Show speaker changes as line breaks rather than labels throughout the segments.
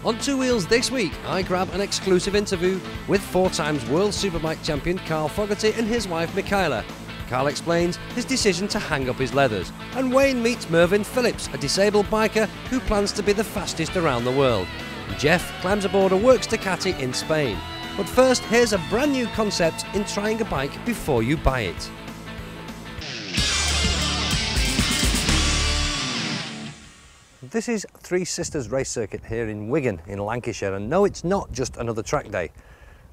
On Two Wheels this week, I grab an exclusive interview with 4-time World Superbike champion Carl Fogarty and his wife Michaela. Carl explains his decision to hang up his leathers, and Wayne meets Mervyn Phillips, a disabled biker who plans to be the fastest around the world. Jeff climbs aboard a works Ducati in Spain. But first, here's a brand new concept in trying a bike before you buy it. This is Three Sisters race circuit here in Wigan in Lancashire, and no, it's not just another track day.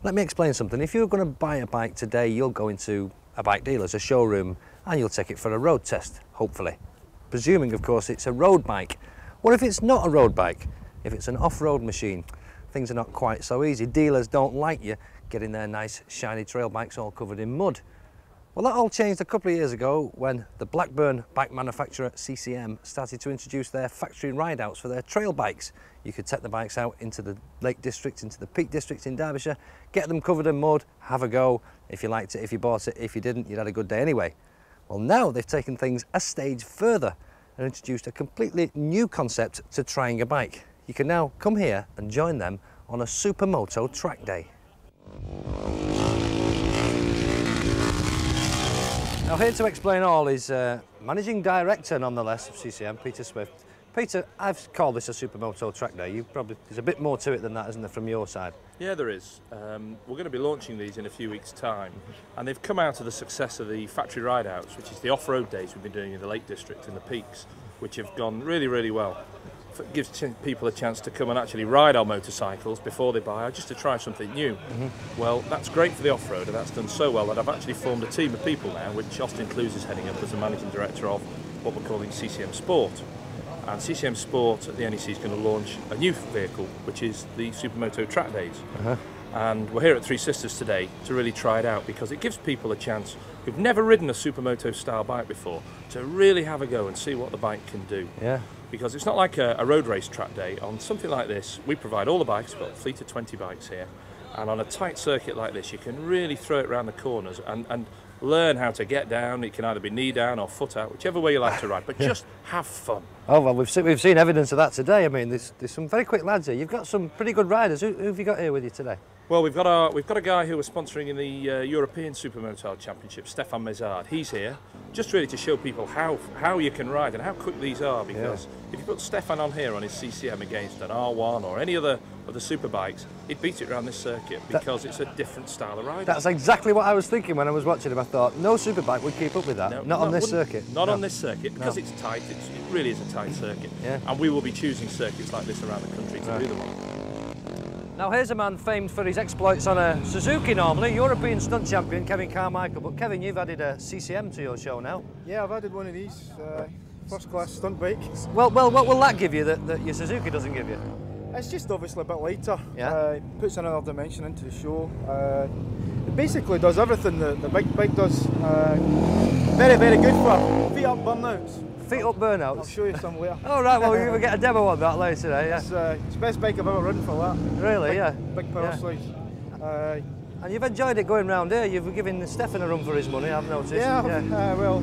Let me explain something. If you're going to buy a bike today, you'll go into a bike dealer's, a showroom, and you'll take it for a road test, hopefully. Presuming, of course, it's a road bike. What if it's not a road bike? If it's an off-road machine, things are not quite so easy. Dealers don't like you getting their nice shiny trail bikes all covered in mud. Well, that all changed a couple of years ago when the Blackburn bike manufacturer CCM started to introduce their factory ride-outs for their trail bikes. You could take the bikes out into the Lake District, into the Peak District in Derbyshire, get them covered in mud, have a go. If you liked it, if you bought it, if you didn't, you'd had a good day anyway. Well, now they've taken things a stage further and introduced a completely new concept to trying a bike. You can now come here and join them on a Supermoto track day. Now, here to explain all is Managing Director, nonetheless, of CCM, Peter Swift. Peter, I've called this a Supermoto track day. There's a bit more to it than that, isn't there, from your side?
Yeah, there is. We're going to be launching these in a few weeks' time, and they've come out of the success of the factory ride-outs, which is the off-road days we've been doing in the Lake District and the Peaks, which have gone really, really well. It gives people a chance to come and actually ride our motorcycles before they buy, or just to try something new. Well, that's great for the off-road, and that's done so well that I've actually formed a team of people now, which Austin Clues is heading up as the managing director of what we're calling CCM Sport. And CCM Sport at the NEC is going to launch a new vehicle, which is the Supermoto track days. And we're here at Three Sisters today to really try it out, because it gives people a chance who've never ridden a Supermoto style bike before to really have a go and see what the bike can do.
Yeah.
Because it's not like a road race track day. On something like this, we provide all the bikes. We've got a fleet of 20 bikes here, and on a tight circuit like this, you can really throw it around the corners and learn how to get down. It can either be knee down or foot out, whichever way you like to ride, but just have fun.
Oh, well, we've seen evidence of that today. I mean, there's some very quick lads here. You've got some pretty good riders. Who have you got here with you today?
Well, we've got a guy who we're sponsoring in the European Supermoto Championship, Stefan Mezard. He's here just really to show people how you can ride and how quick these are, because if you put Stefan on here on his CCM against an R1 or any other of the superbikes, he'd beat it around this circuit, because it's a different style of riding. That's
exactly what I was thinking when I was watching him. I thought, no superbike would keep up with that. No, not on this circuit.
Not on this circuit, because it's tight. It really is a tight circuit.
Yeah.
And we will be choosing circuits like this around the country to do them on.
Now, here's a man famed for his exploits on a Suzuki normally, European stunt champion Kevin Carmichael. But Kevin, you've added a CCM to your show now.
Yeah, I've added one of these, first-class stunt bike.
Well, what will that give you that your Suzuki doesn't give you?
It's just obviously a bit lighter.
Yeah.
It puts another dimension into the show. It basically does everything that the big bike does. Very, very good for feet-up burnouts.
Feet-up burnouts?
I'll show you some later.
All right, well, we'll get a demo on that later today, yeah.
It's the best bike I've ever ridden for that.
Really, yeah.
Big power slides.
And you've enjoyed it going round here. You've given Stefan a run for his money, I've noticed.
Yeah. Well,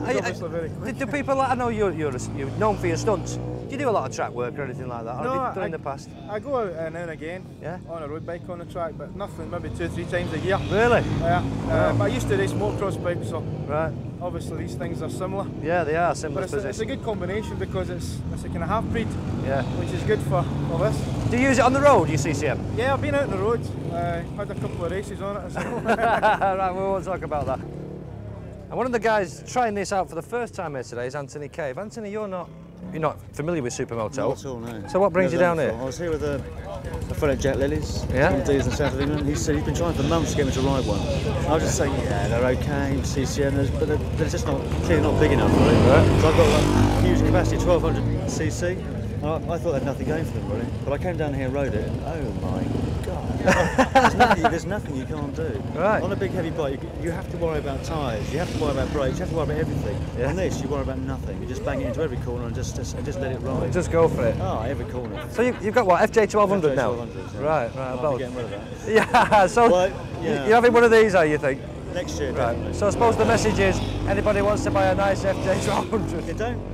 it's obviously very quick.
Do people, I know you're known for your stunts. Do you do a lot of track work or anything like that? Or
No,
have you done in the past?
I go out now and again on a road bike on the track, but nothing, maybe 2 or 3 times a year.
Really?
Yeah. But I used to race motocross bikes, so
right.
Obviously these things are similar.
Yeah, they are similar.
But it's a good combination, because it's a kind of half-breed,
yeah,
which is good for this.
Do you use it on the road, your CCM?
Yeah, I've been out on the road, had a couple of races on it. So.
Right, we won't talk about that. And one of the guys trying this out for the first time here today is Anthony Cave. Anthony, you're not familiar with Supermoto?
Not at all, no.
So what brings you down here?
I was here with a friend Jack Lillies,
yeah,
in the south of England. He said he's been trying for months to get me to ride one. I was just saying, yeah, they're okay, CCM, but they're just clearly not big enough, really. Right. So I've got a huge capacity, 1200 cc. I thought they'd nothing going for them, really. But I came down here and rode it, and oh my God. There's nothing you can't do.
Right.
On a big heavy bike, you have to worry about tyres, you have to worry about brakes, you have to worry about everything.
Yeah.
On this, you worry about nothing. You just bang it into every corner and just let it ride.
Just go for it.
Oh, every corner.
So you've got what, FJ 1200 now?
1200s, yeah.
Right.
I'll be getting rid of that.
Yeah, so
yeah.
you're having one of these, are you think?
Next year,
right.
definitely.
So I suppose the message is, anybody wants to buy a nice FJ 1200?
You don't.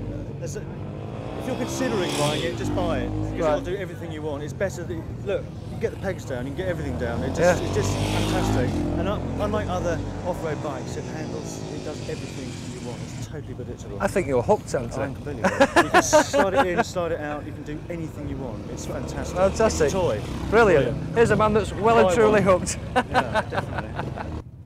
you're considering buying it, just buy it. Because
Right.
it'll do everything you want. It's better that, look, you can get the pegs down, you can get everything down. It's just fantastic. And unlike other off-road bikes, it does everything you want. It's totally predictable.
I think you're hooked, Anthony.
I'm completely hooked. You can slide it in, slide it out, you can do anything you want. It's fantastic.
Fantastic.
It's a toy.
Brilliant. Here's a man that's well and
Buy
truly
one.
hooked.
Yeah, definitely.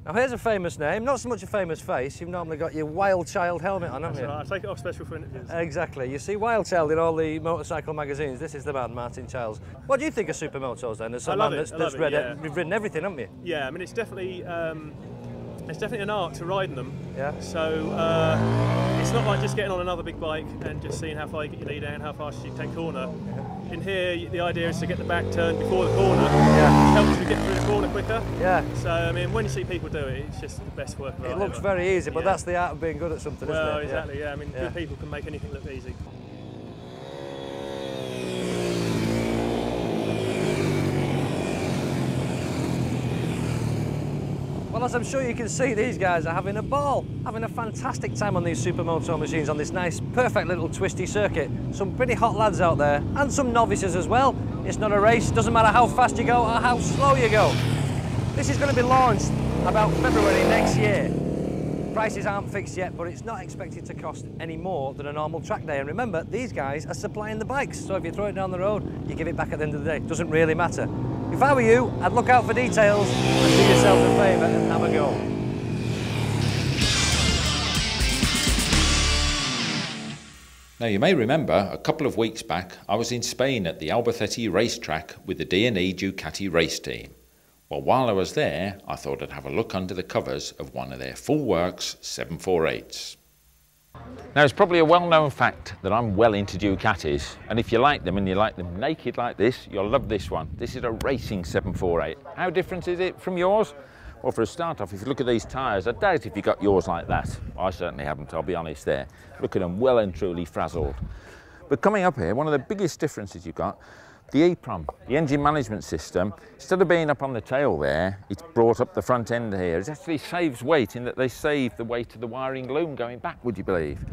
Now here's a famous name, not so much a famous face. You've normally got your Wild Child helmet on, haven't you?
I take it off special for interviews.
Exactly. You see Wild Child in all the motorcycle magazines. This is the man, Martin Childs. What do you think of supermotos then? As someone that's you've ridden everything, haven't you?
Yeah, I mean it's definitely an art to riding them.
Yeah.
So it's not like just getting on another big bike and just seeing how far you get your knee down, how fast you take corner. In here, the idea is to get the back turned before the corner,
Yeah.
which helps you get through the corner quicker.
Yeah.
So I mean, when you see people do it, it's just the best work of art
It looks
ever.
very easy, but
Yeah.
that's the art of being good at something,
Well,
isn't it?
exactly. Yeah. I mean,
Yeah.
good people can make anything look easy.
Well, as I'm sure you can see, these guys are having a ball, having a fantastic time on these supermoto machines on this nice, perfect little twisty circuit. Some pretty hot lads out there, and some novices as well. It's not a race, doesn't matter how fast you go or how slow you go. This is going to be launched about February next year. Prices aren't fixed yet, but it's not expected to cost any more than a normal track day. And remember, these guys are supplying the bikes, so if you throw it down the road, you give it back at the end of the day. It doesn't really matter. If I were you, I'd look out for details and do yourself a favour and have a go.
Now you may remember a couple of weeks back I was in Spain at the Albacete racetrack with the D&E Ducati race team. Well, while I was there, I thought I'd have a look under the covers of one of their full works 748s. Now it's probably a well-known fact that I'm well into Ducatis, and if you like them and you like them naked like this, you'll love this one. This is a racing 748. How different is it from yours? Well, for a start off, if you look at these tyres, I doubt if you got yours like that. I certainly haven't, I'll be honest there. Look at them, well and truly frazzled. But coming up here, one of the biggest differences you've got, the EPROM, the engine management system, instead of being up on the tail there, it's brought up the front end here. It actually saves weight in that they save the weight of the wiring loom going back, would you believe?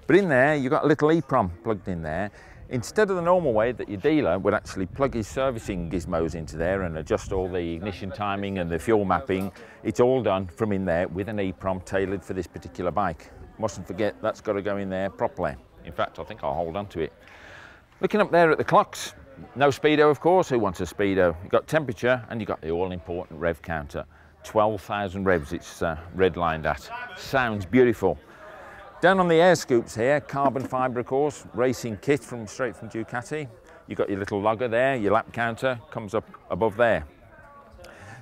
But in there, you've got a little EPROM plugged in there. Instead of the normal way that your dealer would actually plug his servicing gizmos into there and adjust all the ignition timing and the fuel mapping, it's all done from in there with an EPROM tailored for this particular bike. Mustn't forget that's got to go in there properly. In fact, I think I'll hold on to it. Looking up there at the clocks, no speedo, of course. Who wants a speedo? You've got temperature and you've got the all-important rev counter. 12,000 revs it's red-lined at. Sounds beautiful. Down on the air scoops here, carbon fibre, of course, racing kit straight from Ducati. You've got your little logger there, your lap counter comes up above there.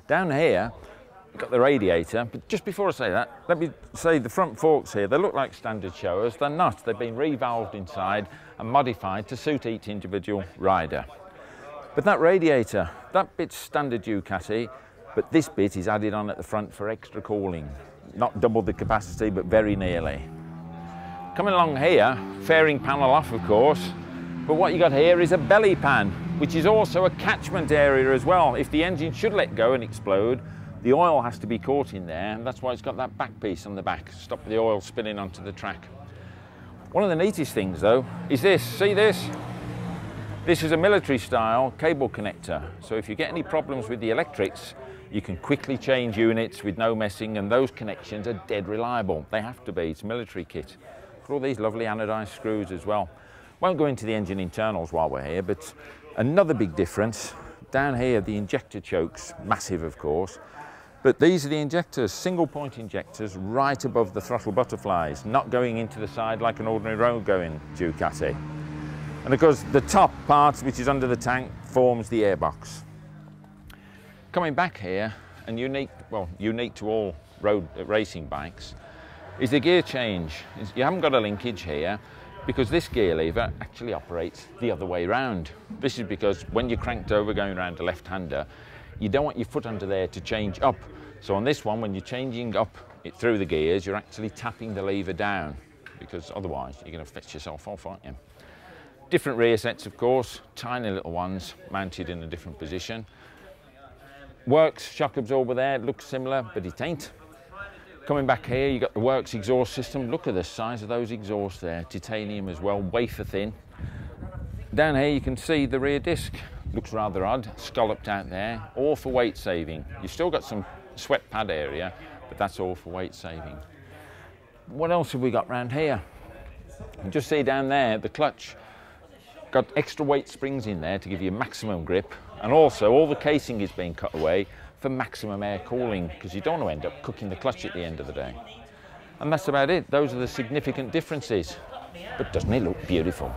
Down here, you've got the radiator, but just before I say that, let me say the front forks here, they look like standard showers. They're not. They've been revalved inside and modified to suit each individual rider. But that radiator, that bit's standard Ducati, but this bit is added on at the front for extra cooling. Not double the capacity, but very nearly. Coming along here, fairing panel off, of course, but what you got here is a belly pan, which is also a catchment area as well. If the engine should let go and explode, the oil has to be caught in there, and that's why it's got that back piece on the back, stop the oil spilling onto the track. One of the neatest things, though, is this. See this? This is a military style cable connector, so if you get any problems with the electrics, you can quickly change units with no messing, and those connections are dead reliable. They have to be, it's military kit. Got all these lovely anodized screws as well. Won't go into the engine internals while we're here, but another big difference, down here the injector chokes, massive of course, but these are the injectors, single point injectors right above the throttle butterflies, not going into the side like an ordinary road going Ducati. And of course the top part, which is under the tank, forms the airbox. Coming back here, and unique to all road racing bikes, is the gear change. You haven't got a linkage here because this gear lever actually operates the other way round. This is because when you're cranked over going around a left-hander, you don't want your foot under there to change up. So on this one, when you're changing up through the gears, you're actually tapping the lever down because otherwise you're going to fetch yourself off, aren't you? Different rear sets, of course, tiny little ones mounted in a different position. Works shock absorber there, looks similar, but it ain't. Coming back here, you've got the Works exhaust system. Look at the size of those exhausts there. Titanium as well, wafer thin. Down here you can see the rear disc. Looks rather odd, scalloped out there, all for weight saving. You've still got some sweat pad area, but that's all for weight saving. What else have we got round here? You just see down there the clutch. Got extra weight springs in there to give you maximum grip, and also all the casing is being cut away for maximum air cooling, because you don't want to end up cooking the clutch at the end of the day. And that's about it. Those are the significant differences. But doesn't it look beautiful?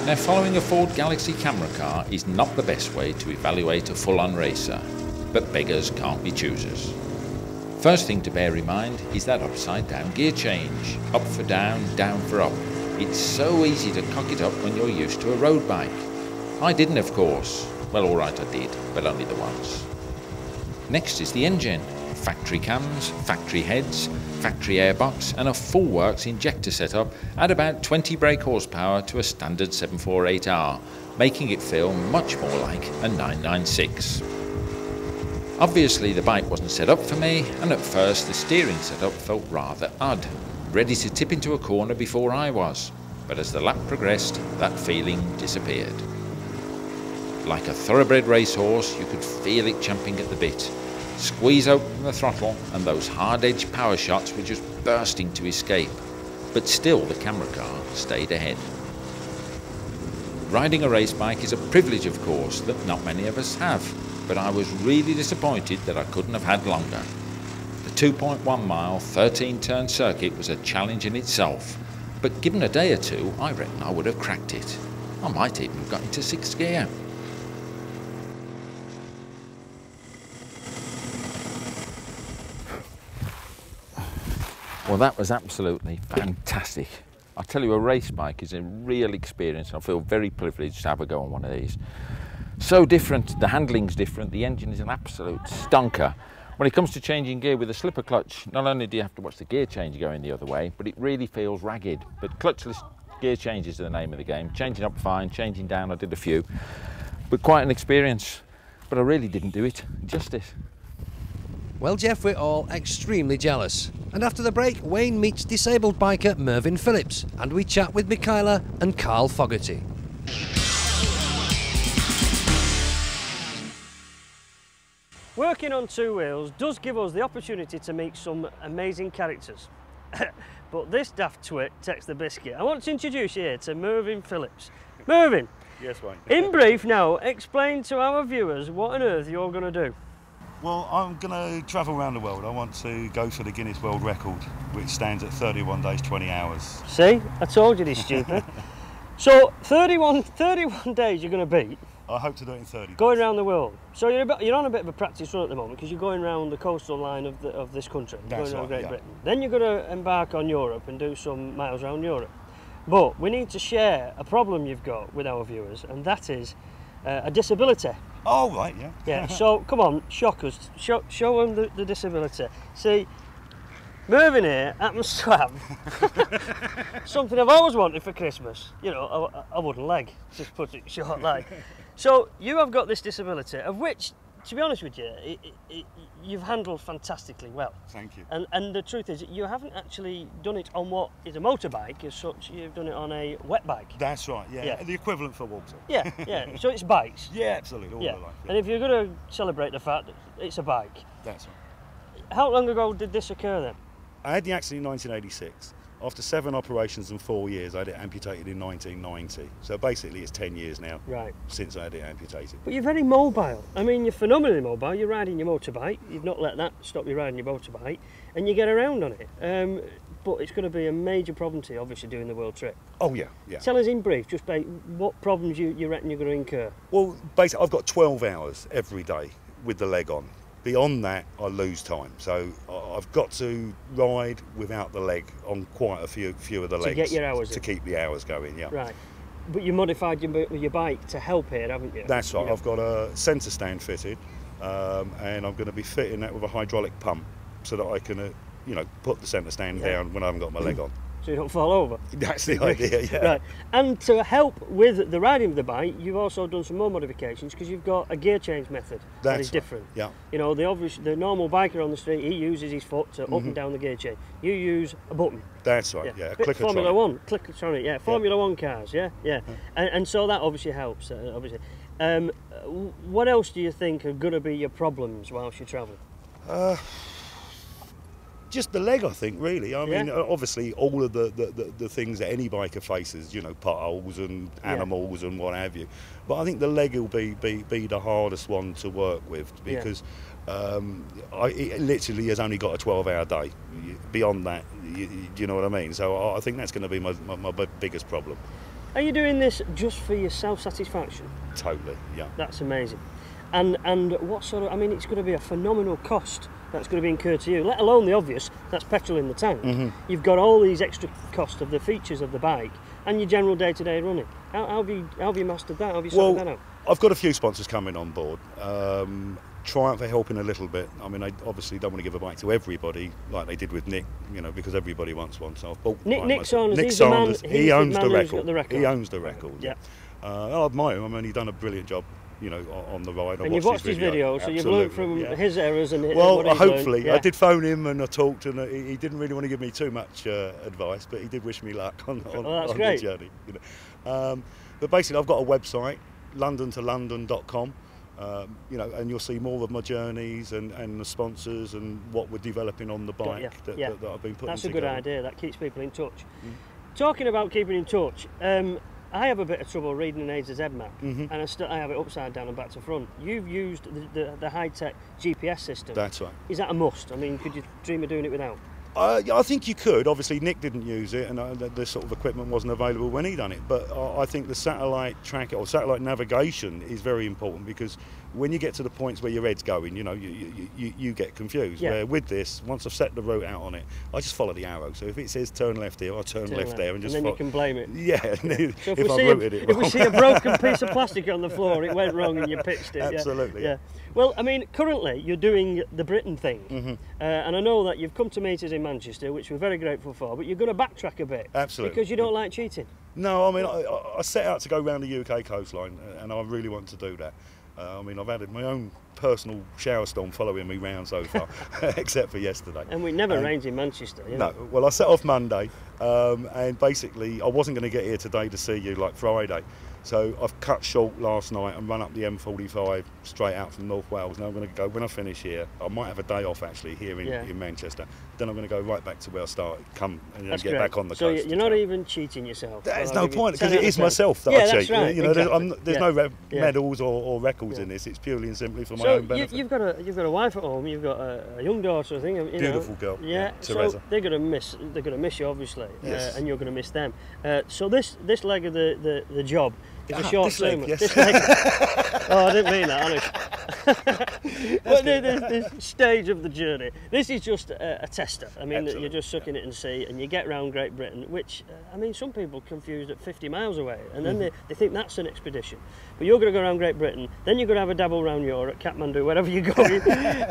Now, following a Ford Galaxy camera car is not the best way to evaluate a full-on racer, but beggars can't be choosers. First thing to bear in mind is that upside-down gear change, up for down, down for up. It's so easy to cock it up when you're used to a road bike. I didn't, of course. Well, all right, I did, but only the once. Next is the engine. Factory cams, factory heads, factory airbox and a full works injector setup at about 20 brake horsepower to a standard 748R, making it feel much more like a 996. Obviously the bike wasn't set up for me, and at first the steering setup felt rather odd, ready to tip into a corner before I was, but as the lap progressed that feeling disappeared. Like a thoroughbred racehorse, you could feel it champing at the bit. Squeeze open the throttle and those hard-edged power shots were just bursting to escape, but still the camera car stayed ahead. Riding a race bike is a privilege, of course, that not many of us have, but I was really disappointed that I couldn't have had longer. The 2.1 mile 13-turn circuit was a challenge in itself, but given a day or two I reckon I would have cracked it. I might even have got into 6th gear. Well, that was absolutely fantastic. I tell you, a race bike is a real experience. I feel very privileged to have a go on one of these. So different, the handling's different, the engine is an absolute stonker. When it comes to changing gear with a slipper clutch, not only do you have to watch the gear change going the other way, but it really feels ragged. But clutchless gear changes are the name of the game. Changing up fine, changing down I did a few, but quite an experience. But I really didn't do it justice.
Well, Jeff, we're all extremely jealous. And after the break, Wayne meets disabled biker Mervyn Phillips, and we chat with Michaela and Carl Fogarty.
Working on two wheels does give us the opportunity to meet some amazing characters. But this daft twit takes the biscuit. I want to introduce you here to Mervyn Phillips. Mervyn!
Yes, Wayne.
In brief now, explain to our viewers what on earth you're going to do.
Well, I'm going to travel around the world. I want to go for the Guinness World Record, which stands at 31 days, 20 hours.
See? I told you this, stupid. So, 31 days you're going to beat.
I hope to do it in 30 days.
Going around the world. So you're on a bit of a practice run at the moment because you're going around the coastal line of this country. You're
That's
going around
right,
Great Britain. Then you're going to embark on Europe and do some miles around Europe. But we need to share a problem you've got with our viewers, and that is a disability.
Oh, right, yeah.
Yeah, so come on, shock us. Show them the disability. See, Mervyn here happens to have something I've always wanted for Christmas. You know, a wooden leg, just put it short like. So you have got this disability, of which, to be honest with you, you've handled fantastically well.
Thank you.
And the truth is, you haven't actually done it on what is a motorbike as such. You've done it on a wet bike.
That's right, yeah.
Yeah.
The equivalent for water.
Yeah, yeah. So it's bikes.
Yeah, absolutely, all
Yeah.
the life. Yeah.
And if you're going to celebrate the fact that it's a bike,
That's right.
how long ago did this occur then?
I had the accident in 1986. After 7 operations and 4 years, I had it amputated in 1990. So basically it's 10 years now
Right.
since I had it amputated.
But you're very mobile. I mean, you're phenomenally mobile. You're riding your motorbike. You've not let that stop you riding your motorbike, and you get around on it. But it's going to be a major problem to you, obviously, doing the world trip.
Oh, yeah, yeah.
Tell us in brief, just what problems you reckon you're going to incur.
Well, basically, I've got 12 hours every day with the leg on. Beyond that, I lose time. So I've got to ride without the leg on quite a few of the legs.
To get your hours
to
in.
keep the hours going, yeah.
Right. But you modified your bike to help here, haven't you?
That's right.
You know?
I've got a centre stand fitted, and I'm going to be fitting that with a hydraulic pump so that I can put the centre stand down when I haven't got my leg on.
So you don't fall over.
That's the idea, yeah.
Right. And to help with the riding of the bike, you've also done some more modifications because you've got a gear change method that is different.
Yeah.
You know, the normal biker on the street, he uses his foot to up and down the gear change. You use a button.
That's right, yeah.
A Formula One, clickatronic, yeah. Formula One cars, yeah. And so that obviously helps, obviously. What else do you think are going to be your problems whilst you're travelling?
Just the leg, I think, really. I mean, obviously, all of the things that any biker faces, potholes and animals and what have you. But I think the leg will be the hardest one to work with because it literally has only got a 12-hour day. Beyond that, you know what I mean? So I think that's going to be my biggest problem.
Are you doing this just for your self-satisfaction?
Totally, yeah.
That's amazing. And what sort of, I mean, it's going to be a phenomenal cost that's going to be incurred to you, let alone the obvious, that's petrol in the tank. You've got all these extra costs of the features of the bike and your general day-to-day running. How have you mastered that? How have you sorted that out?
I've got a few sponsors coming on board. Triumph are helping a little bit. I mean, I obviously don't want to give a bike to everybody like they did with Nick, because everybody wants one. So I've bought
Nick Saunders.
Nick Saunders. He owns the record. He owns the record.
Yeah.
I admire him. I mean, he's done a brilliant job. On the ride.
And you've watched his video, so you've learned from his errors and
what he's hopefully. Learned. I did phone him and I talked, and he didn't really want to give me too much advice, but he did wish me luck on the journey. But basically, I've got a website, londontolondon.com. And you'll see more of my journeys and the sponsors and what we're developing on the bike that I've been putting together.
That's a good idea. That keeps people in touch. Talking about keeping in touch. I have a bit of trouble reading an A to Z map, and I have it upside down and back to front. You've used the high-tech GPS system.
That's right.
Is that a must? I mean, could you dream of doing it without?
I think you could. Obviously, Nick didn't use it, and this sort of equipment wasn't available when he done it. But I think the satellite tracking or satellite navigation is very important because when you get to the points where your head's going, you get confused.
Yeah.
Where with this, once I've set the route out on it, I just follow the arrow. So if it says turn left here, I turn left there, and just.
And then you can blame it.
Yeah.
So if we see a broken piece of plastic on the floor, it went wrong and you pitched it.
Absolutely.
Yeah. Well, I mean, currently you're doing the Britain thing, and I know that you've come to meet us in Manchester, which we're very grateful for, but you're going to backtrack a bit.
Absolutely.
Because you don't like cheating.
No, I mean, I set out to go around the UK coastline, and I really want to do that. I mean, I've added my own personal shower storm following me round so far, except for yesterday.
And we never rains in Manchester.
No, well, I set off Monday, and basically I wasn't going to get here today to see you like Friday. So I've cut short last night and run up the M45 straight out from North Wales. Now I'm going to go, when I finish here, I might have a day off actually here in Manchester. Then I'm going to go right back to where I started, come and get back on the coast.
So you're not even cheating yourself?
There's no point, because it is myself that I cheat.
Right,
there's no medals or records in this. It's purely and simply for my own benefit.
You've got a wife at home. You've got a young daughter, I think.
Beautiful girl.
Yeah.
Teresa.
So they're going to miss you obviously, and you're going to miss them. So this leg of the job. It's a short term. This leg. Oh, I didn't mean that, honest. But this stage of the journey, this is just a tester. I mean, you're just sucking it and see, and you get round Great Britain, which, I mean, some people confused at 50 miles away, and then they think that's an expedition. But you're going to go around Great Britain, then you're going to have a dabble round Europe, Kathmandu, wherever you're going,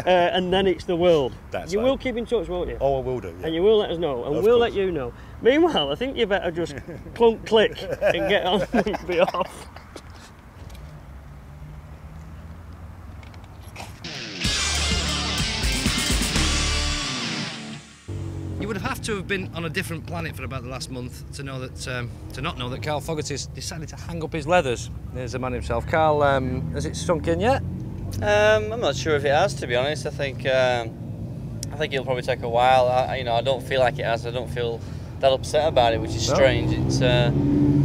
and then it's the world. You will keep in touch, won't you?
Oh, I will do, yeah.
And you will let us know, and we'll let you know. Meanwhile, I think you better just clunk click and get on and be off.
You would have to have been on a different planet for about the last month to know that to not know that Carl Fogarty's decided to hang up his leathers. There's the man himself. Carl, has it sunk in yet?
I'm not sure if it has, to be honest. I think it'll probably take a while. I don't feel like it has. I don't feel that upset about it, which is strange. It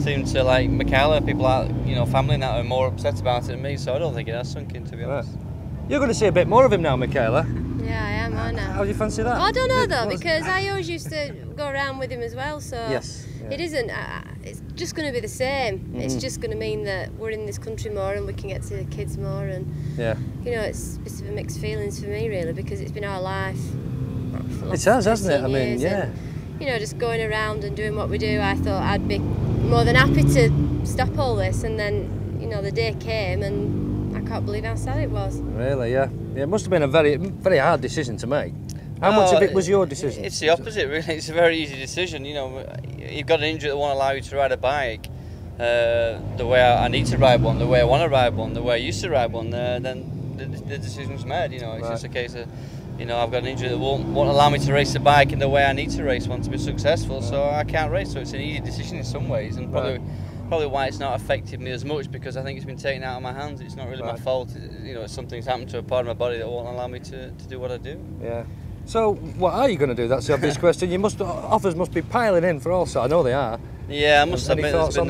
seems to, like Michaela, people out, family now are more upset about it than me. So I don't think it has sunk in, to be honest.
You're going to see a bit more of him now, Michaela.
Yeah, I am, aren't I?
How do you fancy that?
Well, I don't know though, because I always used to go around with him as well, so it isn't, it's just going to be the same. It's just going to mean that we're in this country more and we can get to the kids more, and it's a bit of mixed feelings for me really, because it's been our life.
It has, hasn't it? I mean,
and, just going around and doing what we do, I thought I'd be more than happy to stop all this, and then, the day came and I can't believe how sad it was.
Really, yeah. It must have been a very, very hard decision to make. How much of it was your decision?
It's the opposite, really. It's a very easy decision. You know, you've got an injury that won't allow you to ride a bike the way I need to ride one, the way I want to ride one, the way I used to ride one. Then the decision's made. You know, it's just a case of, you know, I've got an injury that won't allow me to race the bike in the way I need to race one to be successful. So I can't race. So it's an easy decision in some ways, and probably why it's not affected me as much, because I think it's been taken out of my hands. It's not really my fault. You know, something's happened to a part of my body that won't allow me to do what I do.
Yeah. So what are you going to do? That's the obvious question. Offers must be piling in for all sorts. I know they are.
Yeah, I must admit
there's
been.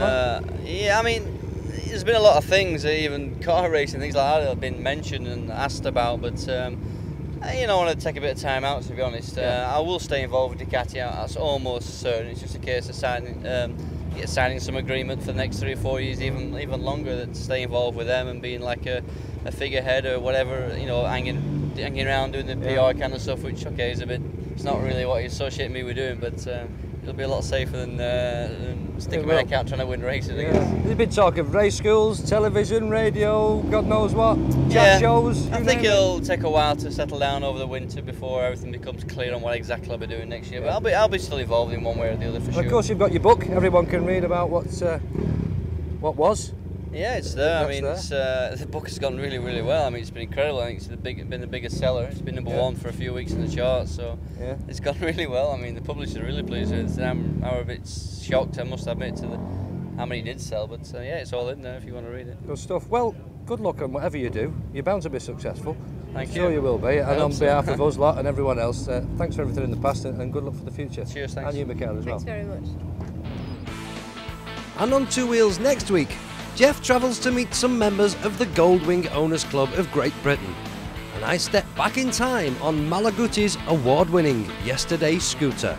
Yeah, I mean, there's been a lot of things, even car racing, things like that have been mentioned and asked about, but you know, I want to take a bit of time out, to be honest. I will stay involved with Ducati. That's almost certain. It's just a case of signing some agreement for the next 3 or 4 years, even longer, to stay involved with them and being like a figurehead or whatever, you know, hanging around doing the PR kind of stuff, which is a bit, it's not really what you associate me with doing, but it'll be a lot safer than sticking my neck out trying to win races. I guess.
There's been talk of race schools, television, radio, God knows what, chat shows.
I think it'll take a while to settle down over the winter before everything becomes clear on what exactly I'll be doing next year. But I'll be still involved in one way or the other for sure.
Of course, you've got your book. Everyone can read about what was.
Yeah, it's there. I mean, the book has gone really, really well. I mean, it's been incredible. I think it's been the biggest seller. It's been number one for a few weeks in the charts, so it's gone really well. I mean, the publishers are really pleased with it. I'm a bit shocked, I must admit, to how many did sell. But yeah, it's all in there if you want to read it.
Good stuff. Well, good luck on whatever you do. You're bound to be successful.
Thank you.
Sure you will be. And on behalf of us lot and everyone else, thanks for everything in the past and good luck for the future.
Cheers, thanks.
And you, Michaela, as well.
Thanks very much.
And on Two Wheels next week, Jeff travels to meet some members of the Goldwing Owners Club of Great Britain, and I step back in time on Malaguti's award-winning Yesterday scooter.